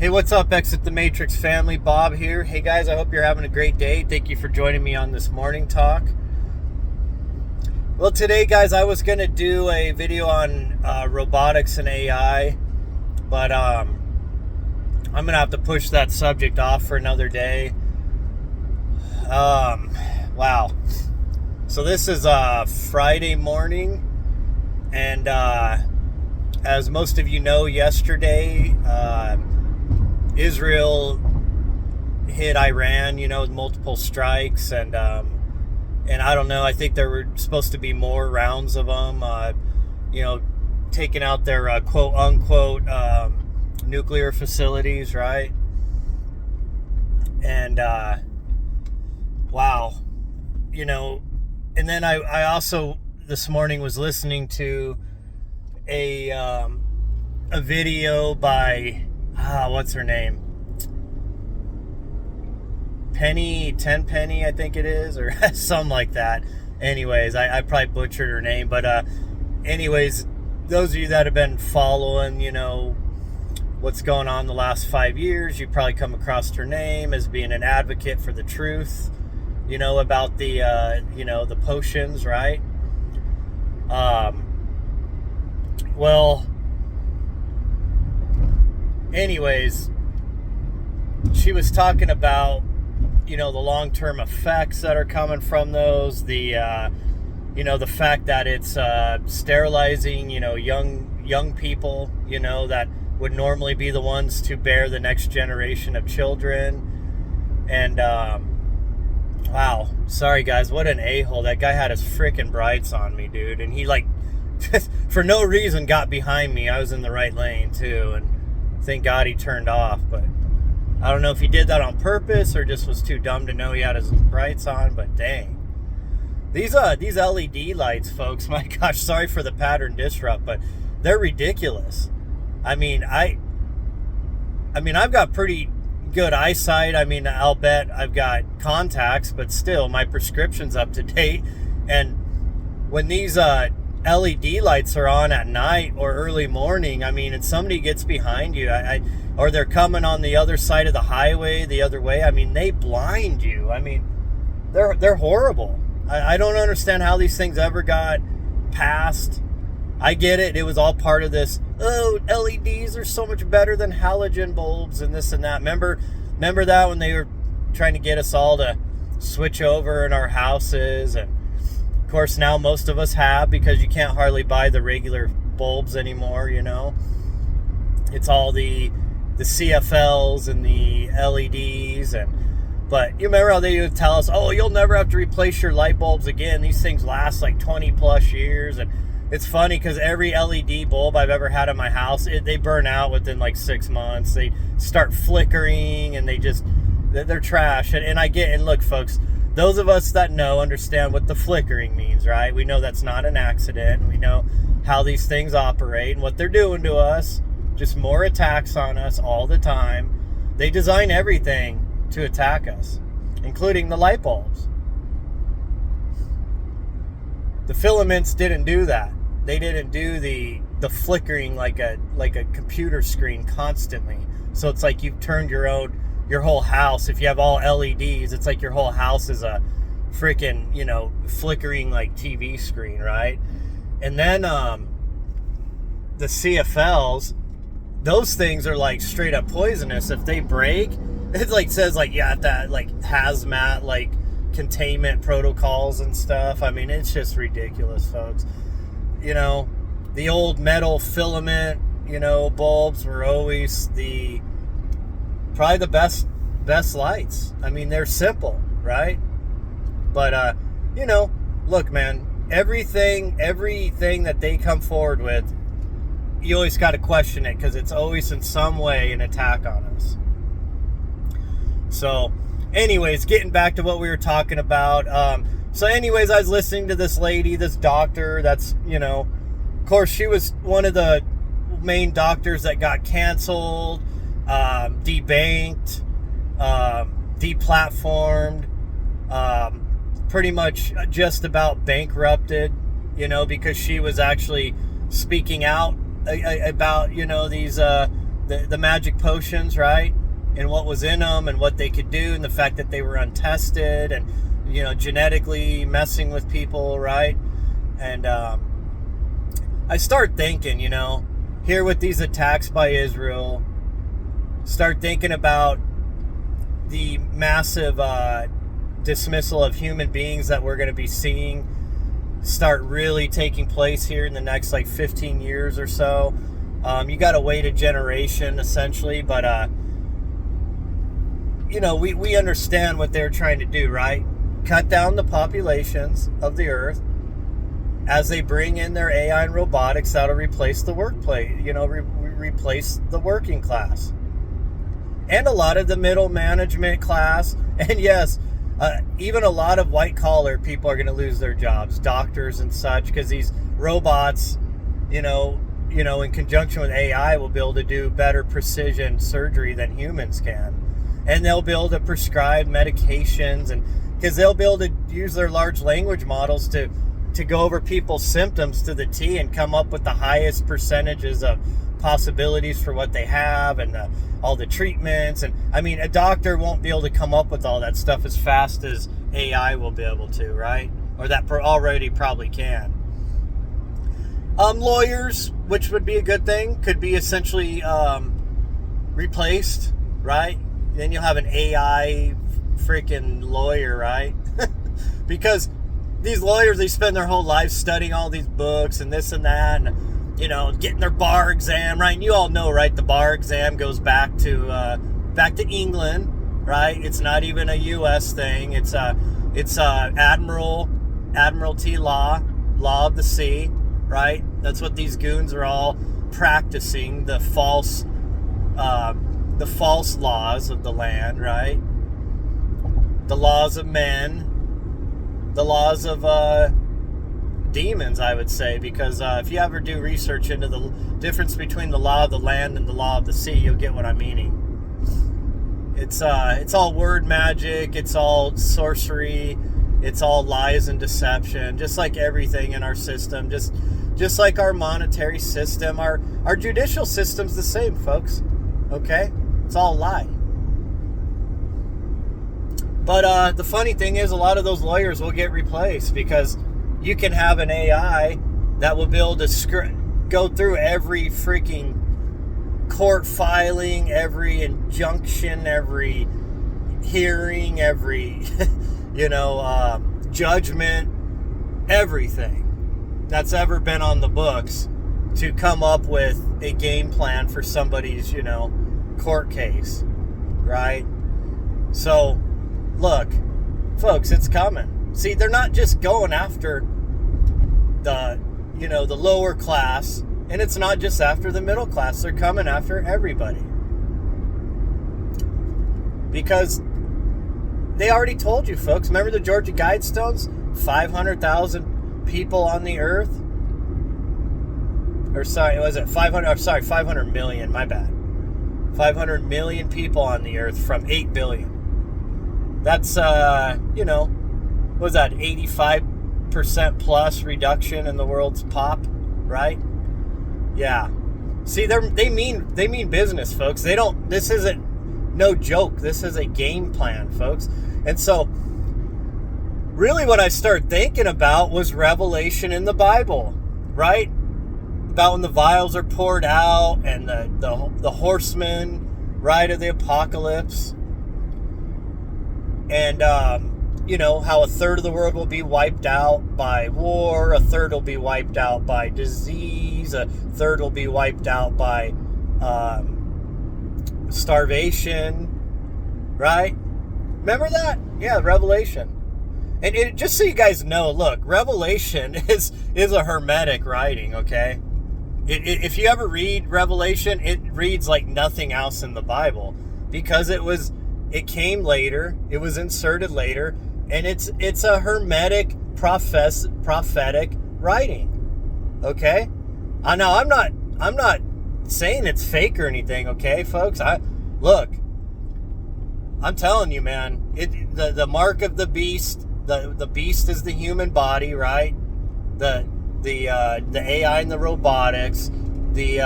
Hey, what's up, Exit the Matrix family? Bob here. Hey guys, I hope you're having a great day. Thank you for joining me on this morning talk. Well, today, guys, I was going to do a video on robotics and AI, but I'm going to have to push that subject off for another day. Wow. So this is Friday morning, and as most of you know, yesterday, Israel hit Iran, with multiple strikes, and I don't know, I think there were supposed to be more rounds of them, taking out their quote unquote nuclear facilities, right? And wow, and then I also this morning was listening to a video by what's her name? Tenpenny, I think it is, or something like that. Anyways, I probably butchered her name, but anyways, those of you that have been following, what's going on the last 5 years, you probably come across her name as being an advocate for the truth, about the, the potions, right? Well, anyways, she was talking about, the long-term effects that are coming from those, the fact that it's sterilizing, young people, that would normally be the ones to bear the next generation of children. And wow, sorry guys, what an a-hole. That guy had his freaking brights on me, dude, and he for no reason got behind me. I was in the right lane too, and thank God he turned off. But I don't know if he did that on purpose or just was too dumb to know he had his brights on, but dang. These LED lights, folks, my gosh, sorry for the pattern disrupt, but they're ridiculous. I've got pretty good eyesight. I'll bet I've got contacts, but still my prescription's up to date. And when these LED lights are on at night or early morning, and somebody gets behind you, or they're coming on the other side of the highway the other way, they blind you. They're horrible. I don't understand how these things ever got passed. I get it. It was all part of this, LEDs are so much better than halogen bulbs and this and that. Remember that when they were trying to get us all to switch over in our houses? And of course, now most of us have, because you can't hardly buy the regular bulbs anymore, It's all the CFLs and the LEDs. But you remember how they would tell us, you'll never have to replace your light bulbs again. These things last like 20 plus years. And it's funny because every LED bulb I've ever had in my house, they burn out within like 6 months. They start flickering and they're trash. And I get, and look, folks, those of us that understand what the flickering means, right? We know that's not an accident. We know how these things operate and what they're doing to us. Just more attacks on us all the time. They design everything to attack us, including the light bulbs. The filaments didn't do that. They didn't do the flickering like a computer screen constantly. So it's like you've turned your whole house. If you have all LEDs, it's like your whole house is a freaking, flickering like TV screen, right? And then the CFLs, those things are like straight up poisonous. If they break, it's like says like that like hazmat like containment protocols and stuff. It's just ridiculous, folks. The old metal filament, bulbs were always probably the best lights. They're simple, right? But look, man, everything that they come forward with, you always got to question it, because it's always in some way an attack on us. So anyways, getting back to what we were talking about. So anyways, I was listening to this lady, this doctor that's, of course, she was one of the main doctors that got canceled, debanked, deplatformed, pretty much just about bankrupted, because she was actually speaking out about, these the magic potions, right? And what was in them and what they could do, and the fact that they were untested and, genetically messing with people, right? And I start thinking, here with these attacks by Israel, start thinking about the massive dismissal of human beings that we're going to be seeing start really taking place here in the next 15 years or so. You got to wait a generation essentially, but we understand what they're trying to do, right? Cut down the populations of the earth as they bring in their AI and robotics that'll replace the workplace, replace the working class and a lot of the middle management class. And yes, even a lot of white collar people are going to lose their jobs, doctors and such, because these robots, in conjunction with AI, will be able to do better precision surgery than humans can. And they'll be able to prescribe medications, and because they'll be able to use their large language models to go over people's symptoms to the T and come up with the highest percentages of possibilities for what they have and all the treatments. And I mean, a doctor won't be able to come up with all that stuff as fast as AI will be able to, right? Or that already probably can. Lawyers, which would be a good thing, could be essentially replaced, right? Then you'll have an AI freaking lawyer, right? Because these lawyers, they spend their whole life studying all these books and this and that, and getting their bar exam, right? And you all know, right? The bar exam goes back to England, right? It's not even a U.S. thing. It's Admiralty law of the sea, right? That's what these goons are all practicing, the false laws of the land, right? The laws of men, the laws of demons, I would say, because if you ever do research into the difference between the law of the land and the law of the sea, you'll get what I'm meaning. It's all word magic, it's all sorcery, it's all lies and deception, just like everything in our system, just like our monetary system, our judicial system's the same, folks. Okay? It's all a lie. But the funny thing is, a lot of those lawyers will get replaced because you can have an AI that will be able to go through every freaking court filing, every injunction, every hearing, every, judgment, everything that's ever been on the books to come up with a game plan for somebody's, court case, right? So, look, folks, it's coming. See, they're not just going after the lower class, and it's not just after the middle class. They're coming after everybody. Because they already told you, folks. Remember the Georgia Guidestones? 500,000 people on the earth? Or sorry, was it 500? 500 million, my bad. 500 million people on the earth from 8 billion. That's, what was that, 85% plus reduction in the world's pop, right? Yeah. See, they mean business, folks. This isn't no joke. This is a game plan, folks. And so, really what I started thinking about was Revelation in the Bible, right? About when the vials are poured out and the horsemen, right, of the apocalypse. And, how a third of the world will be wiped out by war, a third will be wiped out by disease, a third will be wiped out by starvation, right? Remember that? Yeah, Revelation. And just so you guys know, look, Revelation is a hermetic writing, okay? If you ever read Revelation, it reads like nothing else in the Bible because it came later, it was inserted later, and it's a hermetic prophetic writing. Okay? Now I'm not saying it's fake or anything, okay, folks? Look, I'm telling you, man, the mark of the beast, the beast is the human body, right? The AI and the robotics, the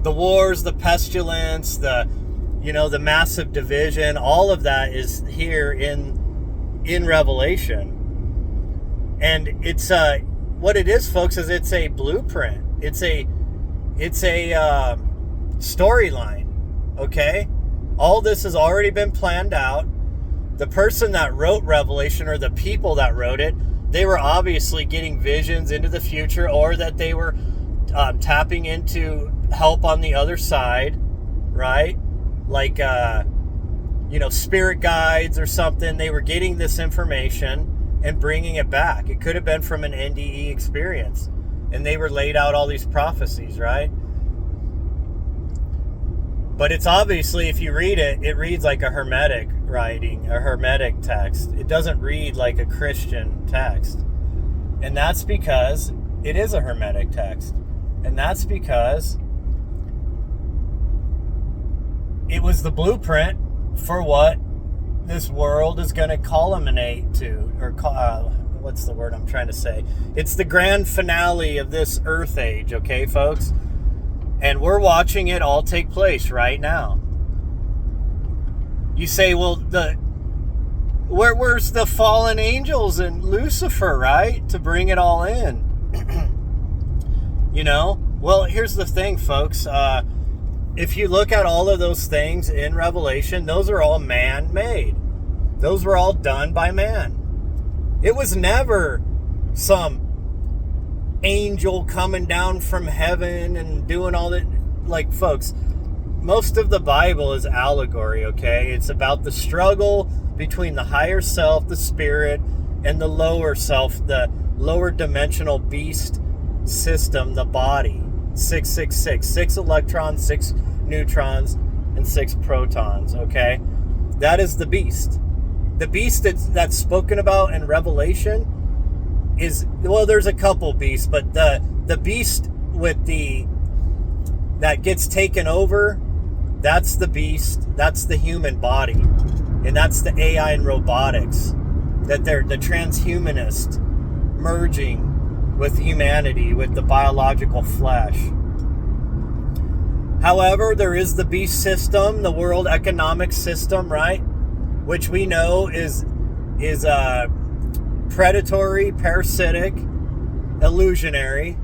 The wars, the pestilence, the massive division, all of that is here in Revelation. And it's what it is, folks, is it's a blueprint. It's a storyline. Okay? All this has already been planned out. The person that wrote Revelation, or the people that wrote it, they were obviously getting visions into the future, or that they were tapping into help on the other side, right? Like, spirit guides or something. They were getting this information and bringing it back. It could have been from an NDE experience. And they were laid out all these prophecies, right? But it's obviously, if you read it, it reads like a hermetic writing, a hermetic text. It doesn't read like a Christian text. And that's because it is a hermetic text. And that's because it was the blueprint for what this world is going to culminate to, or what's the word I'm trying to say? It's the grand finale of this earth age, okay, folks? And we're watching it all take place right now. You say, well, where's the fallen angels and Lucifer, right? To bring it all in. Well, here's the thing, folks. If you look at all of those things in Revelation, those are all man-made. Those were all done by man. It was never some angel coming down from heaven and doing all that. Like, folks, most of the Bible is allegory, okay? It's about the struggle between the higher self, the spirit, and the lower self, the lower dimensional beast system, the body. 666, 6 electrons, 6 neutrons, and 6 protons, okay? That is the beast. The beast that's spoken about in Revelation is, well, there's a couple beasts, but the beast that gets taken over, that's the beast, that's the human body, and that's the AI and robotics, that they're the transhumanist merging with humanity, with the biological flesh. However, there is the beast system, the world economic system, right? Which we know is predatory, parasitic, illusionary.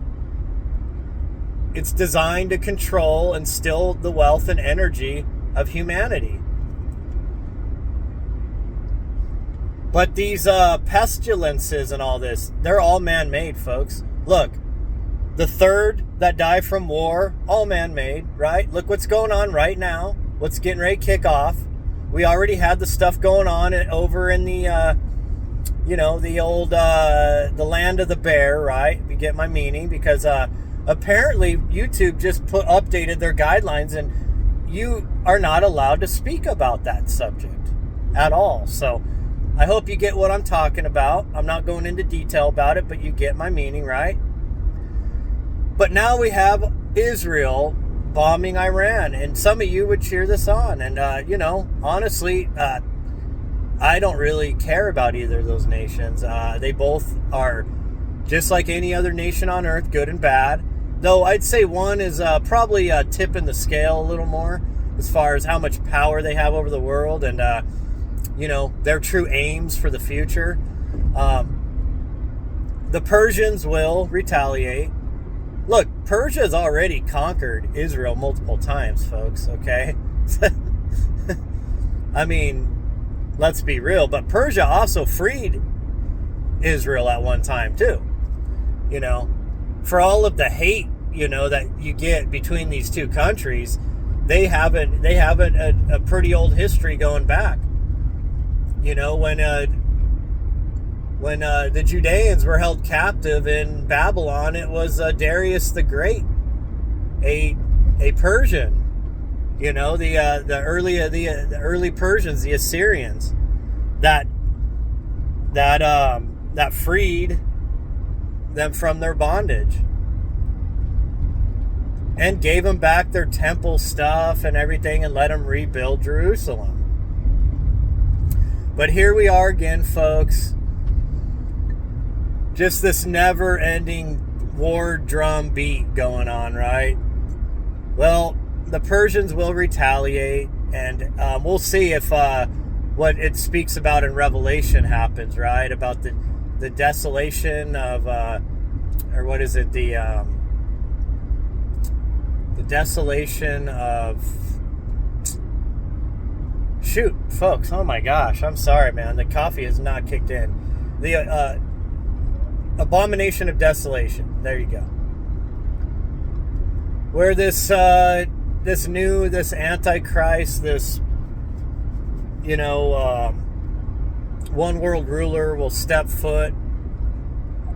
It's designed to control and steal the wealth and energy of humanity. But these pestilences and all this, they're all man-made, folks. Look, the third that die from war, all man-made, right? Look what's going on right now. What's getting ready to kick off. We already had the stuff going on over in the, the old, the land of the bear, right? You get my meaning, because apparently YouTube just updated their guidelines, and you are not allowed to speak about that subject at all. So I hope you get what I'm talking about. I'm not going into detail about it, but you get my meaning, right? But now we have Israel bombing Iran, and some of you would cheer this on. And, honestly, I don't really care about either of those nations. They both are just like any other nation on earth, good and bad. Though I'd say one is probably tipping the scale a little more as far as how much power they have over the world and, their true aims for the future. The Persians will retaliate. Look, Persia has already conquered Israel multiple times, folks, okay? I mean, let's be real, but Persia also freed Israel at one time, too. For all of the hate, that you get between these two countries, they have a pretty old history going back. When the Judeans were held captive in Babylon, it was Darius the Great, a Persian. The early Persians, the Assyrians, that freed them from their bondage and gave them back their temple stuff and everything and let them rebuild Jerusalem. But here we are again, folks. Just this never-ending war drum beat going on, right? Well, the Persians will retaliate, and we'll see if what it speaks about in Revelation happens, right? About the desolation of, or what is it? The desolation of. Shoot, folks! Oh my gosh, I'm sorry, man. The coffee has not kicked in. The abomination of desolation. There you go. Where this Antichrist, this one world ruler will step foot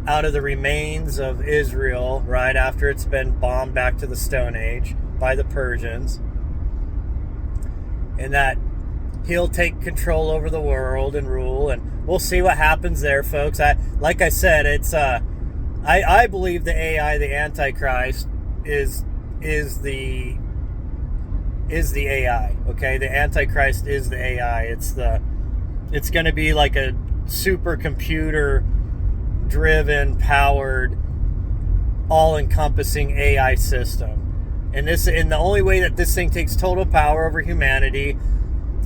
out of the remains of Israel right after it's been bombed back to the Stone Age by the Persians, and that he'll take control over the world and rule, and we'll see what happens there, folks. Like I said, it's I believe the AI, the Antichrist, is the AI. Okay, the Antichrist is the AI. It's going to be like a supercomputer driven, powered, all-encompassing AI system. And the only way that this thing takes total power over humanity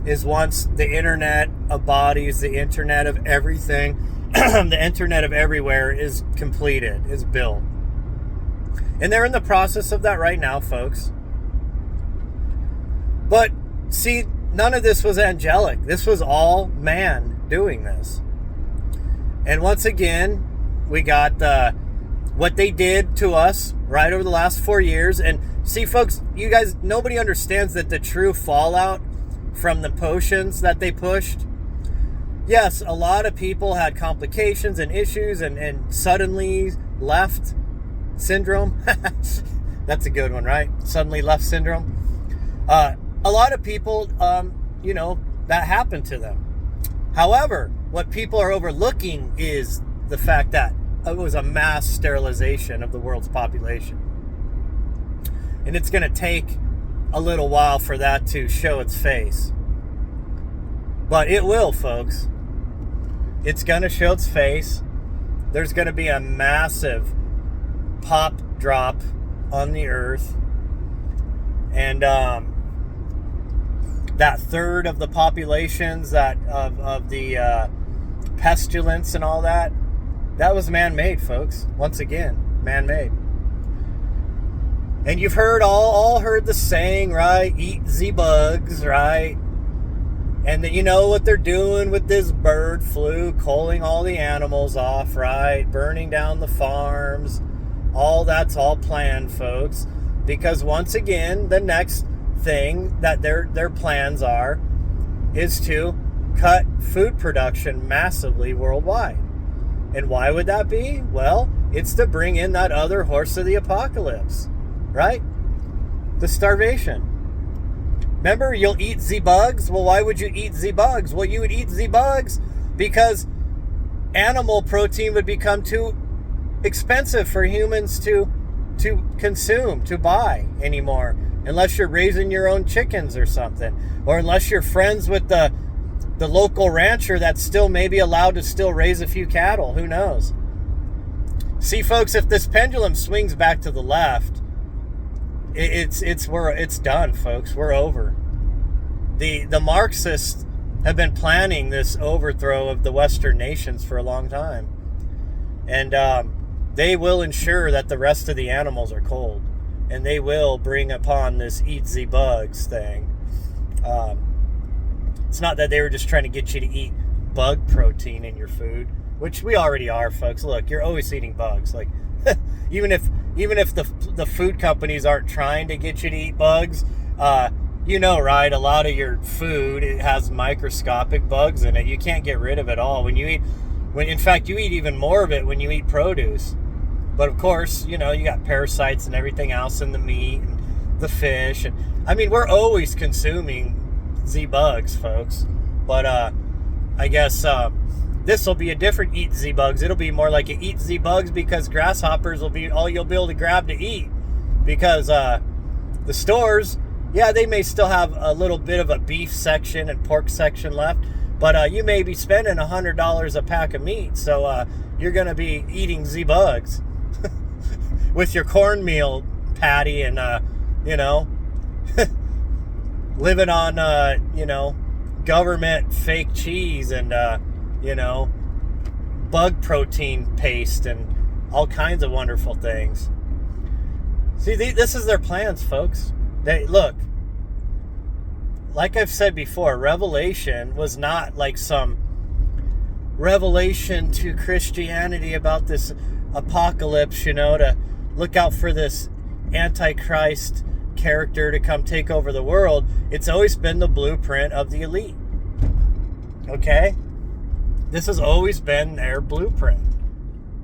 is once the internet of bodies, the internet of everything, the internet of everywhere is completed, is built. And they're in the process of that right now, folks. But see, none of this was angelic. This was all man doing this. And once again, we got what they did to us right over the last 4 years. And see, folks, you guys, nobody understands that the true fallout from the potions that they pushed. Yes, a lot of people had complications and issues and suddenly left syndrome. That's a good one, right? Suddenly left syndrome. A lot of people, that happened to them. However, what people are overlooking is the fact that it was a mass sterilization of the world's population. And it's going to take a little while for that to show its face. But it will, folks. It's going to show its face. There's going to be a massive pop drop on the earth. And that third of the populations of the pestilence and all that was man-made, folks. Once again, man-made. And you've all heard the saying, right? Eat the bugs, right? And you know what they're doing with this bird flu, culling all the animals off, right? Burning down the farms. That's all planned, folks. Because once again, the next thing that their plans are is to cut food production massively worldwide. And why would that be? Well, it's to bring in that other horse of the apocalypse. Right? The starvation. Remember, you'll eat the bugs? Well, why would you eat the bugs? Well, you would eat the bugs because animal protein would become too expensive for humans to consume, to buy anymore. Unless you're raising your own chickens or something. Or unless you're friends with the local rancher that's still maybe allowed to still raise a few cattle. Who knows? See, folks, if this pendulum swings back to the left, it's done, folks. We're over. The Marxists have been planning this overthrow of the Western nations for a long time, and they will ensure that the rest of the animals are cold, and they will bring upon this eat the bugs thing. It's not that they were just trying to get you to eat bug protein in your food, which we already are, folks. Look, you're always eating bugs. Like even if the food companies aren't trying to get you to eat bugs, right? A lot of your food, it has microscopic bugs in it. You can't get rid of it all in fact you eat even more of it when you eat produce. But of course, you got parasites and everything else in the meat and the fish, and I mean, we're always consuming the bugs, folks. But I guess this will be a different eat the bugs. It'll be more like an eat the bugs because grasshoppers will be all you'll be able to grab to eat. Because the stores, yeah, they may still have a little bit of a beef section and pork section left, but you may be spending $100 a pack of meat, so you're going to be eating the bugs with your cornmeal patty and you know, living on, government fake cheese and, bug protein paste and all kinds of wonderful things. See, this is their plans, folks. Look, like I've said before, Revelation was not like some revelation to Christianity about this apocalypse, to look out for this Antichrist character to come take over the world. It's always been the blueprint of the elite. Okay? This has always been their blueprint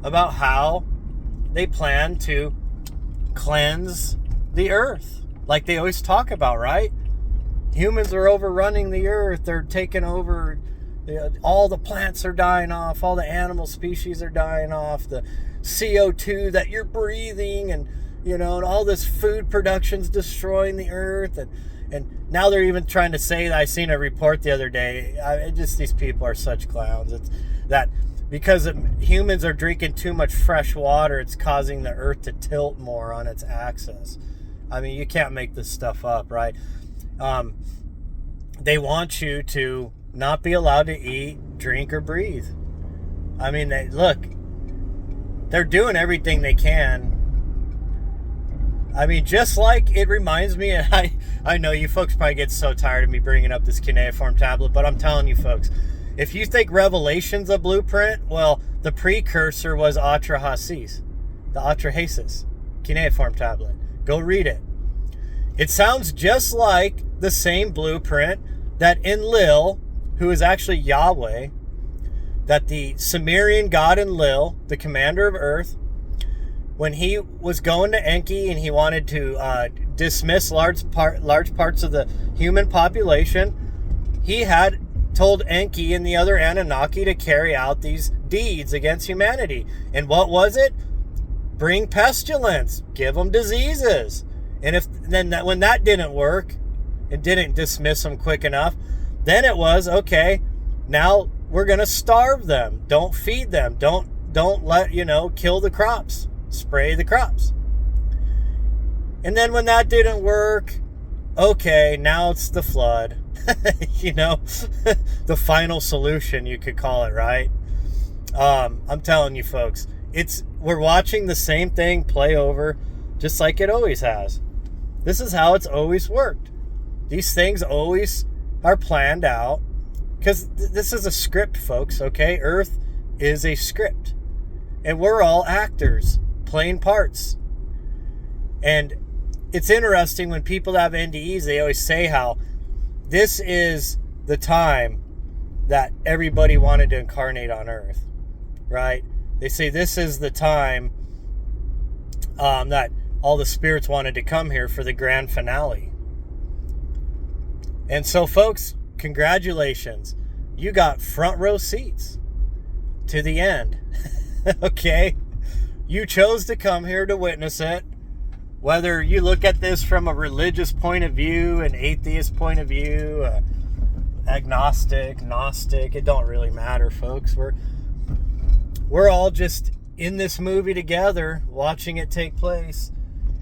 about how they plan to cleanse the earth. Like they always talk about, right? Humans are overrunning the earth. They're taking over. All the plants are dying off. All the animal species are dying off. The CO2 that you're breathing and all this food production's destroying the earth. And now they're even trying to say that I seen a report the other day. These people are such clowns. It's that because humans are drinking too much fresh water, it's causing the earth to tilt more on its axis. I mean, you can't make this stuff up, right? They want you to not be allowed to eat, drink, or breathe. I mean, they're doing everything they can. I mean, just like it reminds me, and I know you folks probably get so tired of me bringing up this cuneiform tablet, but I'm telling you folks, if you think Revelation's a blueprint, well, the precursor was Atrahasis, the Atrahasis cuneiform tablet. Go read it. It sounds just like the same blueprint that Enlil, who is actually Yahweh, that the Sumerian god Enlil, the commander of Earth, when he was going to Enki and he wanted to dismiss large parts of the human population, he had told Enki and the other Anunnaki to carry out these deeds against humanity. And what was it? Bring pestilence, give them diseases. And when that didn't work, it didn't dismiss them quick enough, then it was, okay, now we're going to starve them. Don't feed them. Don't let, kill the crops. Spray the crops. And then when that didn't work, okay, now it's the flood. The final solution, you could call it, right? I'm telling you folks, we're watching the same thing play over just like it always has. This is how it's always worked. These things always are planned out because this is a script, folks, okay? Earth is a script. And we're all actors playing parts. And it's interesting when people have NDEs, they always say how this is the time that everybody wanted to incarnate on Earth, right? They say this is the time that all the spirits wanted to come here for the grand finale. And so, folks, congratulations. You got front row seats to the end. Okay? You chose to come here to witness it. Whether you look at this from a religious point of view, an atheist point of view, agnostic, gnostic, it don't really matter, folks. We're all just in this movie together, watching it take place.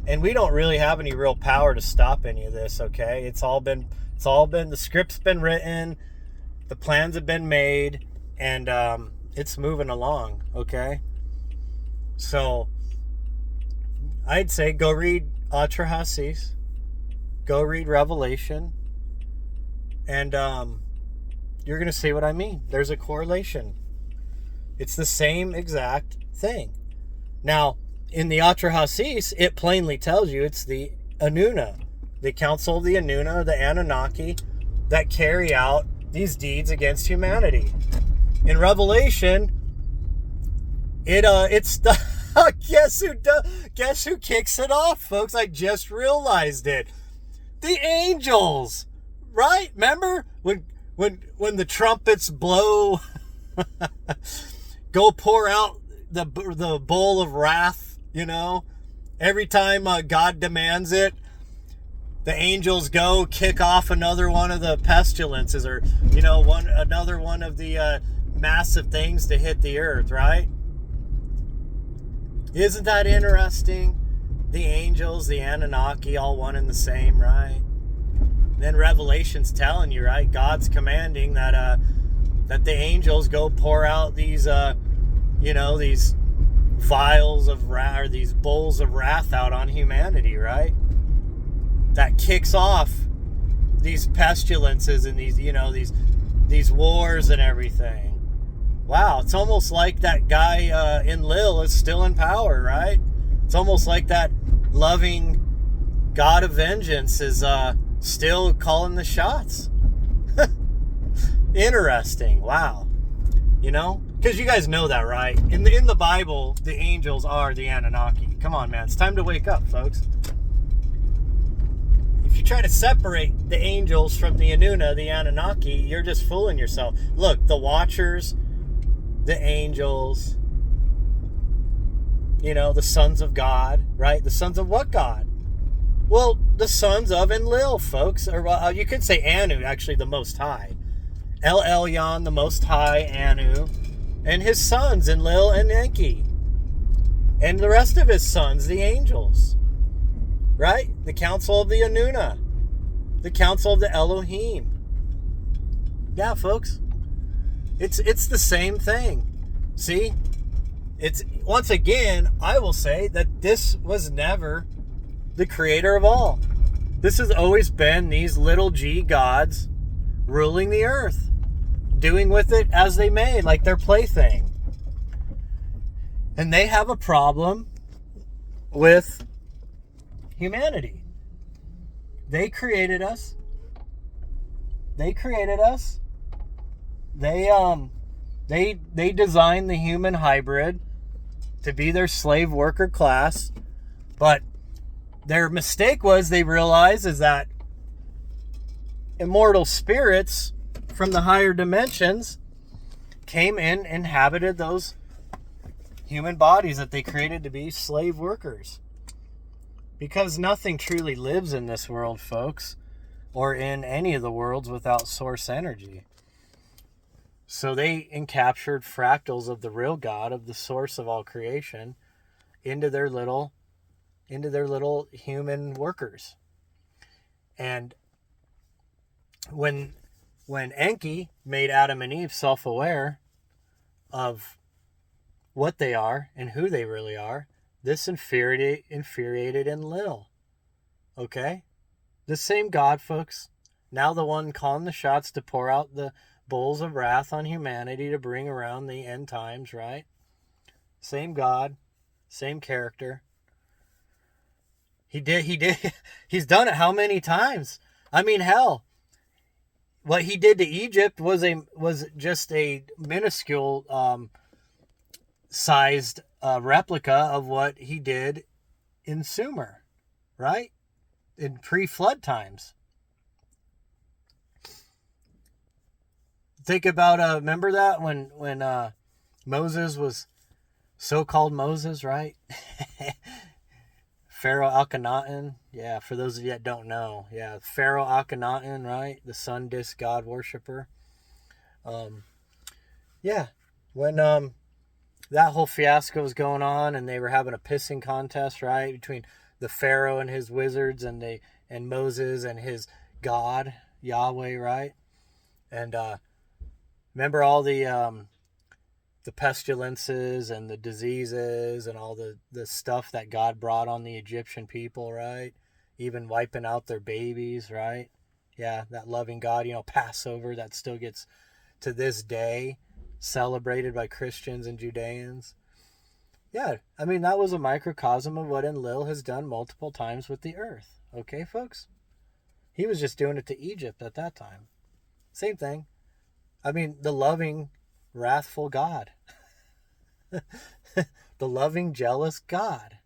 And we don't really have any real power to stop any of this, okay? It's all been the script's been written, the plans have been made, and it's moving along, okay? So I'd say go read Atrahasis, go read Revelation, and you're going to see what I mean. There's a correlation. It's the same exact thing. Now, in the Atrahasis, it plainly tells you it's the Anuna, the Council of the Anuna, the Anunnaki, that carry out these deeds against humanity. In Revelation, it's the guess who kicks it off, folks? I just realized it. The angels, right? Remember when the trumpets blow, go pour out the bowl of wrath. Every time God demands it, the angels go kick off another one of the pestilences, or another one of the massive things to hit the earth, right? Isn't that interesting? the angels, the Anunnaki, all one and the same, right? Then Revelation's telling you, right? God's commanding that the angels go pour out these these vials of wrath, or these bowls of wrath out on humanity, right? That kicks off these pestilences and these wars and everything. Wow, it's almost like that guy in Lil is still in power, right? It's almost like that loving God of vengeance is still calling the shots. Interesting. Wow. Because you guys know that, right? In the Bible, the angels are the Anunnaki. Come on, man. It's time to wake up, folks. If you try to separate the angels from the Anuna, the Anunnaki, you're just fooling yourself. Look, the Watchers, the angels, the sons of God, right? The sons of what God? Well, the sons of Enlil, folks. Or you could say Anu, actually, the Most High. El Elyon, the Most High, Anu, and his sons, Enlil and Enki. And the rest of his sons, the angels. Right? The council of the Anuna. The council of the Elohim. Yeah, folks. It's the same thing. See? It's, once again, I will say that this was never the creator of all. This has always been these little g gods ruling the earth, doing with it as they may, like their plaything. And they have a problem with humanity. They created us. They designed the human hybrid to be their slave worker class, but their mistake was they realized is that immortal spirits from the higher dimensions came in, inhabited those human bodies that they created to be slave workers. Because nothing truly lives in this world, folks, or in any of the worlds without source energy. So they encaptured fractals of the real God, of the source of all creation, into their little human workers. And when Enki made Adam and Eve self-aware of what they are and who they really are, this infuriated Enlil. Okay? The same God, folks. Now the one calling the shots to pour out the bowls of wrath on humanity to bring around the end times, right? Same God, same character. He did. He's done it how many times? I mean, hell, what he did to Egypt was just a minuscule sized replica of what he did in Sumer, right? In pre-flood times. Think about remember that when Moses was so-called Moses, right? Pharaoh Akhenaten, yeah, for those of you that don't know, yeah, Pharaoh Akhenaten, right, the sun disk god worshiper. Yeah, when that whole fiasco was going on, and they were having a pissing contest, right, between the Pharaoh and his wizards and Moses and his God Yahweh, right, and remember all the pestilences and the diseases and all the stuff that God brought on the Egyptian people, right? Even wiping out their babies, right? Yeah, that loving God, Passover, that still gets to this day celebrated by Christians and Judeans. Yeah, I mean, that was a microcosm of what Enlil has done multiple times with the earth. Okay, folks? He was just doing it to Egypt at that time. Same thing. I mean, the loving, wrathful God. The loving, jealous God.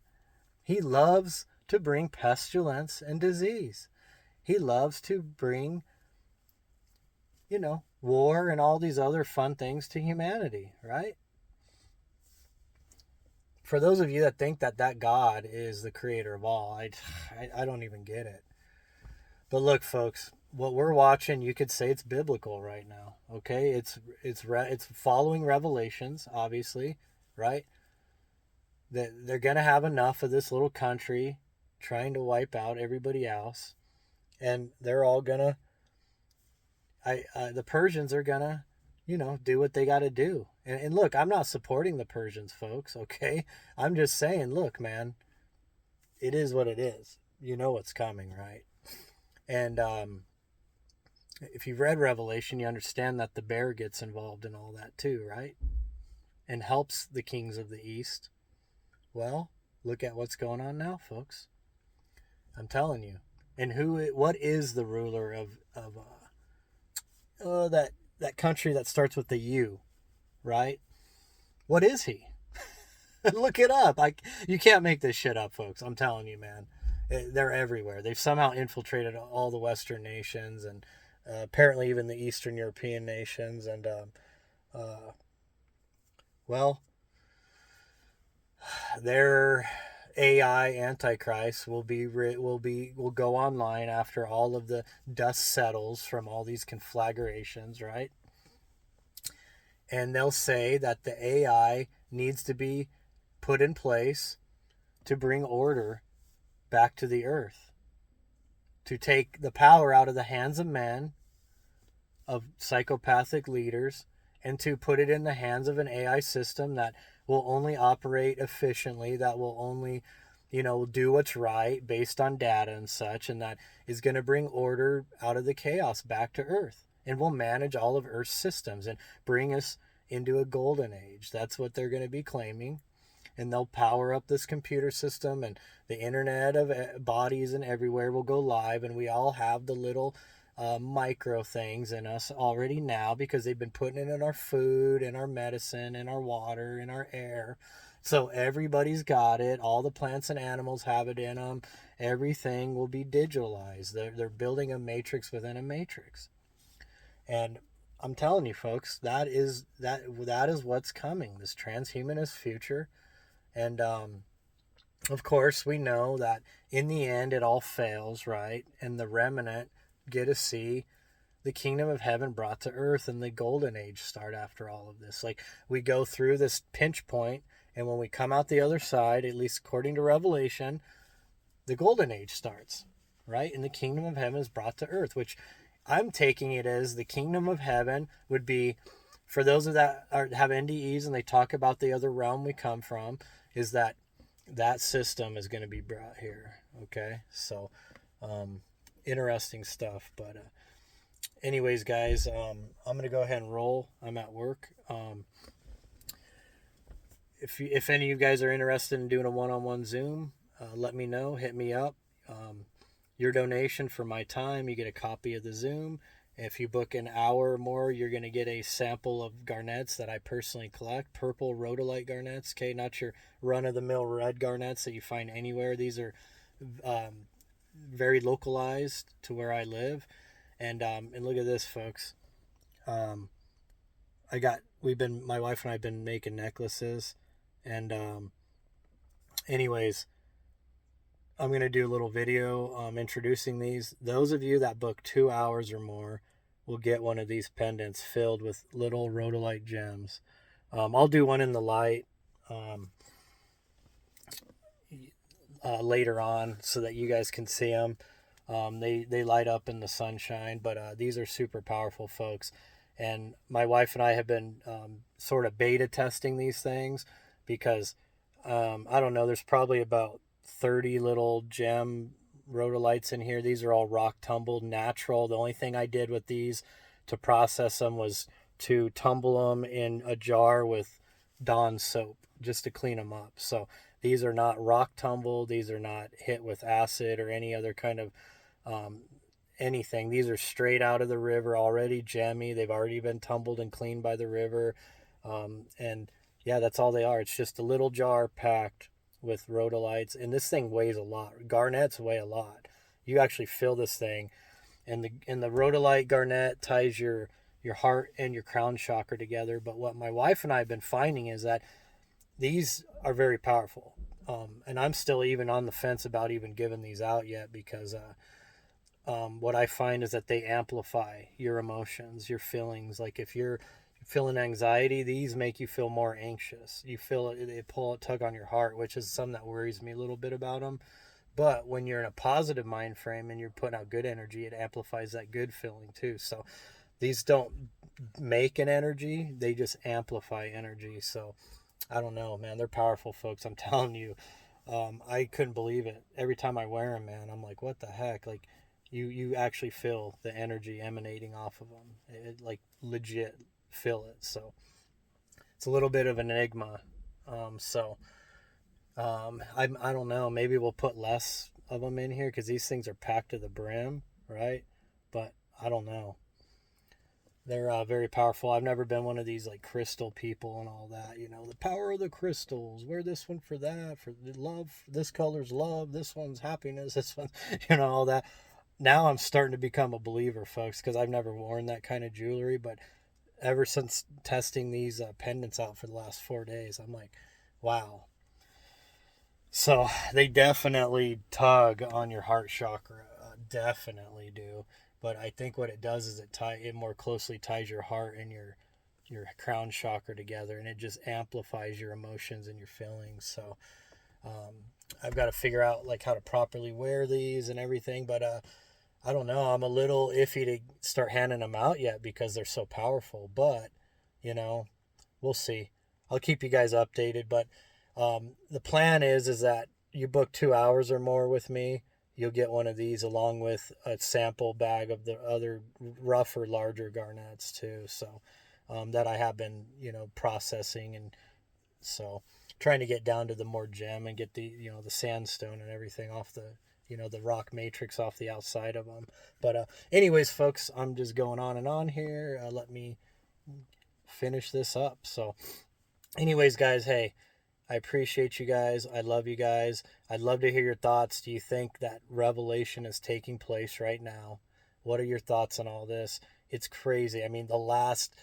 He loves to bring pestilence and disease. He loves to bring, war and all these other fun things to humanity, right? For those of you that think that God is the creator of all, I don't even get it. But look, folks, what we're watching, you could say it's biblical right now. Okay, it's following Revelations, obviously, right? They're going to have enough of this little country trying to wipe out everybody else. And they're all going to, the Persians are going to, do what they got to do. And look, I'm not supporting the Persians, folks, okay? I'm just saying, look, man, it is what it is. You know what's coming, right? And if you've read Revelation, you understand that the bear gets involved in all that too, right? And helps the kings of the East. Well, look at what's going on now, folks. I'm telling you. And what is the ruler of that country that starts with the U, right? What is he? Look it up. You can't make this shit up, folks. I'm telling you, man. They're everywhere. They've somehow infiltrated all the Western nations and apparently even the Eastern European nations. And well, their AI Antichrist will go online after all of the dust settles from all these conflagrations, right? And they'll say that the AI needs to be put in place to bring order back to the earth, to take the power out of the hands of men, of psychopathic leaders, and to put it in the hands of an AI system that will only operate efficiently, that will only, do what's right based on data and such, and that is going to bring order out of the chaos back to Earth, and will manage all of Earth's systems and bring us into a golden age. That's what they're going to be claiming. And they'll power up this computer system, and the internet of bodies and everywhere will go live, and we all have the little micro things in us already now because they've been putting it in our food, in our medicine, in our water, in our air. So everybody's got it. All the plants and animals have it in them. Everything will be digitalized. They're building a matrix within a matrix. And I'm telling you, folks, that is what's coming. This transhumanist future. And of course, we know that in the end, it all fails, right? And the remnant get to see the kingdom of heaven brought to earth and the golden age start after all of this. Like, we go through this pinch point, and when we come out the other side, at least according to Revelation, the golden age starts, right? And the kingdom of heaven is brought to earth, which I'm taking it as the kingdom of heaven would be, for those of that have NDEs and they talk about the other realm we come from, is that system is going to be brought here. Okay, so interesting stuff. But anyways, guys, I'm going to go ahead and roll. I'm at work. If any of you guys are interested in doing a one-on-one Zoom, let me know. Hit me up. Your donation for my time, you get a copy of the Zoom. If you book an hour or more, you're going to get a sample of garnets that I personally collect. Purple rhodolite garnets, okay? Not your run-of-the-mill red garnets that you find anywhere. These are very localized to where I live. And look at this, folks. My wife and I have been making necklaces. And anyways, I'm going to do a little video introducing these. Those of you that book 2 hours or more will get one of these pendants filled with little rhodolite gems. I'll do one in the light later on so that you guys can see them. They light up in the sunshine, but these are super powerful, folks. And my wife and I have been sort of beta testing these things because, I don't know, there's probably about 30 little gem rhodolites in here. These are all rock tumbled, natural. The only thing I did with these to process them was to tumble them in a jar with Dawn soap just to clean them up. So these are not rock tumbled. These are not hit with acid or any other kind of anything. These are straight out of the river, already gemmy. They've already been tumbled and cleaned by the river. And yeah, that's all they are. It's just a little jar packed with rhodolites, and this thing weighs a lot. Garnets weigh a lot. You actually fill this thing, and the rhodolite garnet ties your heart and your crown chakra together. But what my wife and I have been finding is that these are very powerful, and I'm still even on the fence about even giving these out yet because what I find is that they amplify your emotions, your feelings. Like if you're feeling anxiety, these make you feel more anxious. You feel it, they pull a tug on your heart, which is something that worries me a little bit about them. But when you're in a positive mind frame and you're putting out good energy, it amplifies that good feeling too. So these don't make an energy, they just amplify energy. So I don't know, man. They're powerful, folks. I'm telling you. I couldn't believe it. Every time I wear them, man, I'm like, what the heck? Like, you actually feel the energy emanating off of them. Like legit feel it. So it's a little bit of an enigma. I don't know. Maybe we'll put less of them in here because these things are packed to the brim, right? But I don't know. They're very powerful. I've never been one of these like crystal people and all that. You know, the power of the crystals. Wear this one for that. For love, this color's love. This one's happiness. This one, all that. Now I'm starting to become a believer, folks, because I've never worn that kind of jewelry. But ever since testing these pendants out for the last 4 days, I'm like, wow. So they definitely tug on your heart chakra. Definitely do. But I think what it does is it more closely ties your heart and your crown chakra together, and it just amplifies your emotions and your feelings. So I've got to figure out like how to properly wear these and everything. But I don't know. I'm a little iffy to start handing them out yet because they're so powerful. But you know, we'll see. I'll keep you guys updated. But the plan is that you book 2 hours or more with me, you'll get one of these along with a sample bag of the other rougher, larger garnets too. So that I have been, processing, and so trying to get down to the more gem and get the, the sandstone and everything off the, the rock matrix off the outside of them. But anyways, folks, I'm just going on and on here. Let me finish this up. So anyways, guys, hey, I appreciate you guys. I love you guys. I'd love to hear your thoughts. Do you think that revelation is taking place right now? What are your thoughts on all this? It's crazy. I mean, the last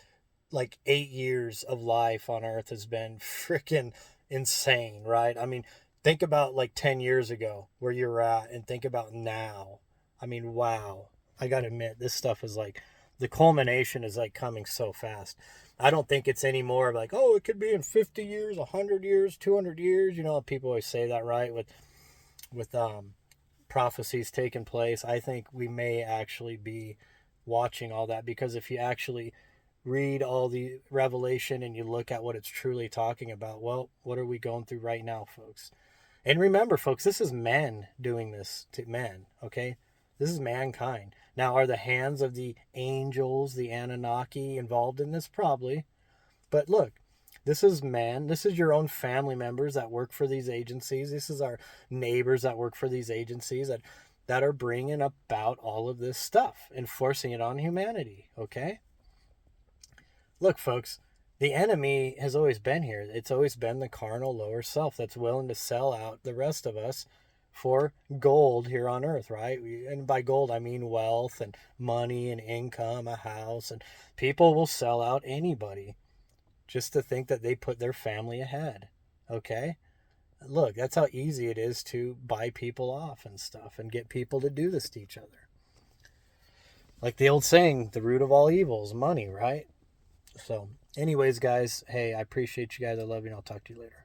like 8 years of life on Earth has been freaking insane, right? I mean, think about like 10 years ago where you're at and think about now. I mean, wow. I got to admit, this stuff is like, the culmination is like coming so fast. I don't think it's any more like, oh, it could be in 50 years, 100 years, 200 years. People always say that, right? With prophecies taking place. I think we may actually be watching all that, because if you actually read all the revelation and you look at what it's truly talking about, well, what are we going through right now, folks? And remember, folks, this is men doing this to men, okay? This is mankind. Now, are the hands of the angels, the Anunnaki, involved in this? Probably. But look, this is man. This is your own family members that work for these agencies. This is our neighbors that work for these agencies that are bringing about all of this stuff and forcing it on humanity, okay? Look, folks, the enemy has always been here. It's always been the carnal lower self that's willing to sell out the rest of us for gold here on earth, right? And by gold, I mean wealth and money and income, a house, and people will sell out anybody just to think that they put their family ahead, okay? Look, that's how easy it is to buy people off and stuff and get people to do this to each other. Like the old saying, the root of all evil is money, right? So anyways, guys, hey, I appreciate you guys. I love you, and I'll talk to you later.